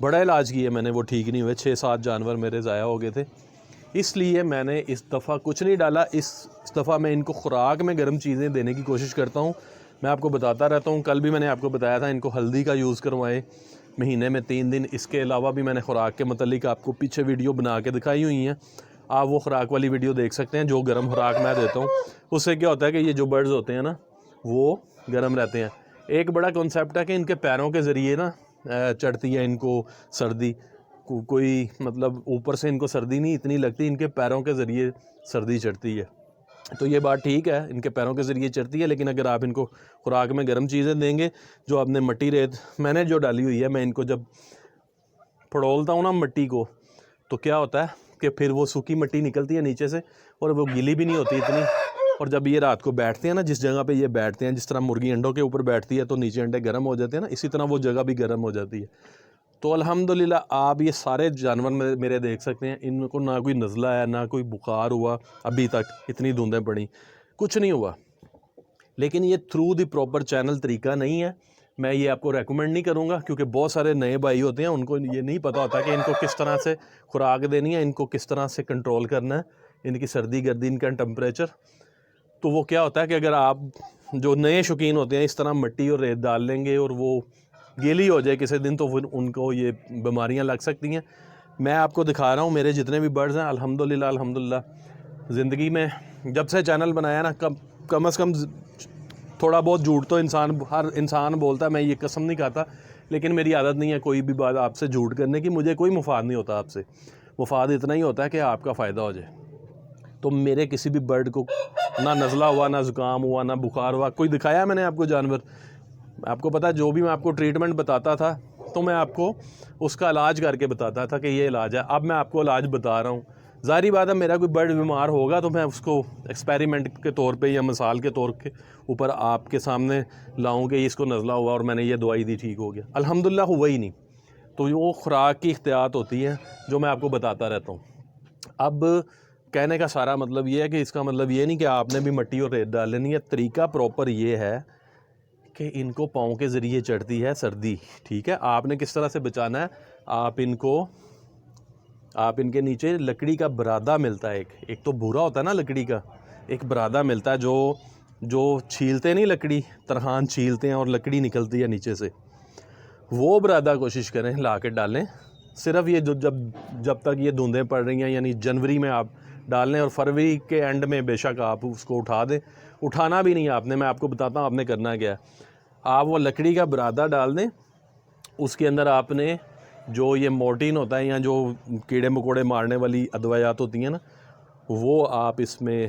بڑا علاج کیا میں نے, وہ ٹھیک نہیں ہوئے. 6-7 جانور میرے ضائع ہو گئے تھے. اس لیے میں نے اس دفعہ کچھ نہیں ڈالا. اس دفعہ میں ان کو خوراک میں گرم چیزیں دینے کی کوشش کرتا ہوں. میں آپ کو بتاتا رہتا ہوں. کل بھی میں نے آپ کو بتایا تھا ان کو ہلدی کا یوز کروائیں مہینے میں 3 دن. اس کے علاوہ بھی میں نے خوراک کے متعلق آپ کو پیچھے ویڈیو بنا کے دکھائی ہوئی ہیں. آپ وہ خوراک والی ویڈیو دیکھ سکتے ہیں جو گرم خوراک میں دیتا ہوں. اس سے کیا ہوتا ہے کہ یہ جو برڈز ہوتے ہیں نا وہ گرم رہتے ہیں. ایک بڑا کنسیپٹ ہے کہ ان کے پیروں کے ذریعے نا چڑھتی ہے ان کو سردی. کوئی مطلب اوپر سے ان کو سردی نہیں اتنی لگتی, ان کے پیروں کے ذریعے سردی چڑھتی ہے. تو یہ بات ٹھیک ہے, ان کے پیروں کے ذریعے چڑھتی ہے, لیکن اگر آپ ان کو خوراک میں گرم چیزیں دیں گے, جو آپ نے مٹی ریت میں نے جو ڈالی ہوئی ہے, میں ان کو جب پھڑولتا ہوں نا مٹی کو, تو کیا ہوتا ہے کہ پھر وہ سوکھی مٹی نکلتی ہے نیچے سے اور وہ گیلی بھی نہیں ہوتی اتنی. اور جب یہ رات کو بیٹھتے ہیں نا, جس جگہ پہ یہ بیٹھتے ہیں, جس طرح مرغی انڈوں کے اوپر بیٹھتی ہے تو نیچے انڈے گرم ہو جاتے ہیں نا, اسی طرح وہ جگہ بھی گرم ہو جاتی ہے. تو الحمدللہ آپ یہ سارے جانور میرے دیکھ سکتے ہیں, ان کو نہ کوئی نزلہ ہے نہ کوئی بخار ہوا ابھی تک. اتنی دھوندیں پڑیں, کچھ نہیں ہوا. لیکن یہ تھرو دی پراپر چینل طریقہ نہیں ہے. میں یہ آپ کو ریکمنڈ نہیں کروں گا, کیونکہ بہت سارے نئے بھائی ہوتے ہیں, ان کو یہ نہیں پتہ ہوتا کہ ان کو کس طرح سے خوراک دینی ہے, ان کو کس طرح سے کنٹرول کرنا ہے, ان کی سردی گردی, ان کا ٹمپریچر. تو وہ کیا ہوتا ہے کہ اگر آپ جو نئے شوقین ہوتے ہیں اس طرح مٹی اور ریت ڈال لیں گے اور وہ گیلی ہو جائے کسی دن, تو پھر ان کو یہ بیماریاں لگ سکتی ہیں. میں آپ کو دکھا رہا ہوں میرے جتنے بھی برڈز ہیں الحمدللہ زندگی میں جب سے چینل بنایا نا, کم از کم تھوڑا بہت جھوٹ تو ہر انسان بولتا ہے, میں یہ قسم نہیں کھاتا, لیکن میری عادت نہیں ہے کوئی بھی بات آپ سے جھوٹ کرنے کی. مجھے کوئی مفاد نہیں ہوتا آپ سے, مفاد اتنا ہی ہوتا ہے کہ آپ کا فائدہ ہو جائے. تو میرے کسی بھی برڈ کو نہ نزلہ ہوا, نہ زکام ہوا, نہ بخار ہوا, کوئی دکھایا میں نے آپ کو جانور. آپ کو پتہ ہے جو بھی میں آپ کو ٹریٹمنٹ بتاتا تھا تو میں آپ کو اس کا علاج کر کے بتاتا تھا کہ یہ علاج ہے. اب میں آپ کو علاج بتا رہا ہوں. ظاہری بات ہے میرا کوئی برڈ بیمار ہوگا تو میں اس کو ایکسپیریمنٹ کے طور پہ یا مثال کے طور کے اوپر آپ کے سامنے لاؤں کہ اس کو نزلہ ہوا اور میں نے یہ دوائی دی ٹھیک ہو گیا. الحمدللہ ہوا ہی نہیں. تو وہ خوراک کی احتیاط ہوتی ہے جو میں آپ کو بتاتا رہتا ہوں. اب کہنے کا سارا مطلب یہ ہے کہ اس کا مطلب یہ نہیں کہ آپ نے بھی مٹی اور ریت ڈال لینی ہے. طریقہ پراپر یہ ہے کہ ان کو پاؤں کے ذریعے چڑھتی ہے سردی, ٹھیک ہے. آپ نے کس طرح سے بچانا ہے, آپ ان کے نیچے لکڑی کا برادہ ملتا ہے. ایک تو بھورا ہوتا ہے نا لکڑی کا, ایک برادہ ملتا ہے جو چھیلتے نہیں, لکڑی ترخان چھیلتے ہیں اور لکڑی نکلتی ہے نیچے سے. وہ برادہ کوشش کریں لا کے ڈالیں. صرف یہ جب تک یہ دھوندیں پڑ رہی ہیں, یعنی جنوری میں آپ ڈال لیں, اور فروری کے اینڈ میں بے شک آپ اس کو اٹھا دیں. اٹھانا بھی نہیں آپ نے, میں آپ کو بتاتا ہوں آپ نے کرنا کیا ہے. آپ وہ لکڑی کا برادہ ڈال دیں, اس کے اندر آپ نے جو یہ مورٹین ہوتا ہے یا جو کیڑے مکوڑے مارنے والی ادویات ہوتی ہیں نا, وہ آپ اس میں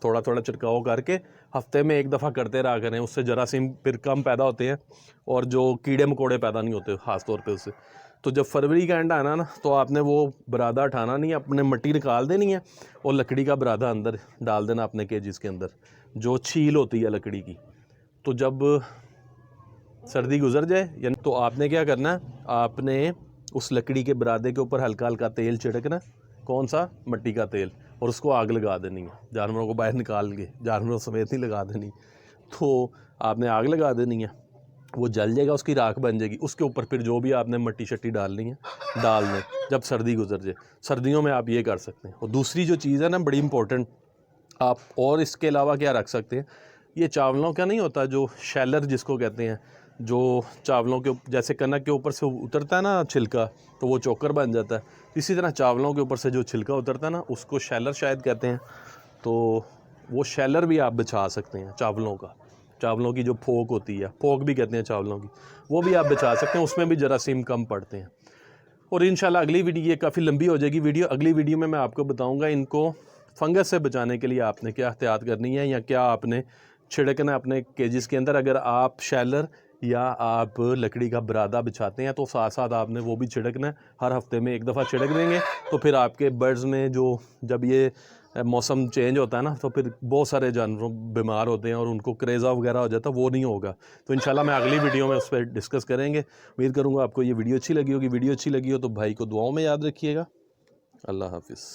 تھوڑا تھوڑا چھڑکاؤ کر کے ہفتے میں 1 دفعہ کرتے رہا کریں. اس سے جراثیم پھر کم پیدا ہوتے ہیں اور جو کیڑے مکوڑے پیدا نہیں ہوتے خاص طور پہ اس سے. تو جب فروری کا اینڈ آنا نا, تو آپ نے وہ برادہ اٹھانا نہیں, اپنے مٹی نکال دینی ہے اور لکڑی کا برادہ اندر ڈال دینا اپنے کیجز کے اندر, جو چھیل ہوتی ہے لکڑی کی. تو جب سردی گزر جائے یعنی تو آپ نے کیا کرنا ہے, آپ نے اس لکڑی کے برادے کے اوپر ہلکا ہلکا تیل چھڑکنا. کون سا؟ مٹی کا تیل. اور اس کو آگ لگا دینی ہے, جانوروں کو باہر نکال کے, جانوروں سمیت نہیں لگا دینی. تو آپ نے آگ لگا دینی ہے, وہ جل جائے گا, اس کی راکھ بن جائے گی. اس کے اوپر پھر جو بھی آپ نے مٹی شٹی ڈالنی ہے ڈال دیں جب سردی گزر جائے. سردیوں میں آپ یہ کر سکتے ہیں. اور دوسری جو چیز ہے نا بڑی امپورٹنٹ, آپ اور اس کے علاوہ کیا رکھ سکتے ہیں, یہ چاولوں کا نہیں ہوتا جو شیلر جس کو کہتے ہیں, جو چاولوں کے جیسے کنک کے اوپر سے اترتا ہے نا چھلکا, تو وہ چوکر بن جاتا ہے. اسی طرح چاولوں کے اوپر سے جو چھلکا اترتا ہے نا, اس کو شیلر شاید کہتے ہیں. تو وہ شیلر بھی آپ بچھا سکتے ہیں چاولوں کا. چاولوں کی جو پھوک ہوتی ہے, پھوک بھی کہتے ہیں چاولوں کی, وہ بھی آپ بچا سکتے ہیں. اس میں بھی جراثیم کم پڑتے ہیں. اور انشاءاللہ اگلی ویڈیو, یہ کافی لمبی ہو جائے گی ویڈیو, اگلی ویڈیو میں آپ کو بتاؤں گا ان کو فنگس سے بچانے کے لیے آپ نے کیا احتیاط کرنی ہے, یا کیا آپ نے چھڑکنا اپنے کیجز کے اندر. اگر آپ شیلر یا آپ لکڑی کا برادہ بچھاتے ہیں تو ساتھ ساتھ آپ نے وہ بھی چھڑکنا ہے. ہر ہفتے میں 1 دفعہ چھڑک دیں گے تو پھر آپ کے برڈز میں جب یہ موسم چینج ہوتا ہے نا, تو پھر بہت سارے جانور بیمار ہوتے ہیں اور ان کو کریزا وغیرہ ہو جاتا ہے, وہ نہیں ہوگا. تو انشاءاللہ میں اگلی ویڈیو میں اس پہ ڈسکس کریں گے. امید کروں گا آپ کو یہ ویڈیو اچھی لگی ہوگی. ویڈیو اچھی لگی ہو تو بھائی کو دعاؤں میں یاد رکھیے گا. اللہ حافظ.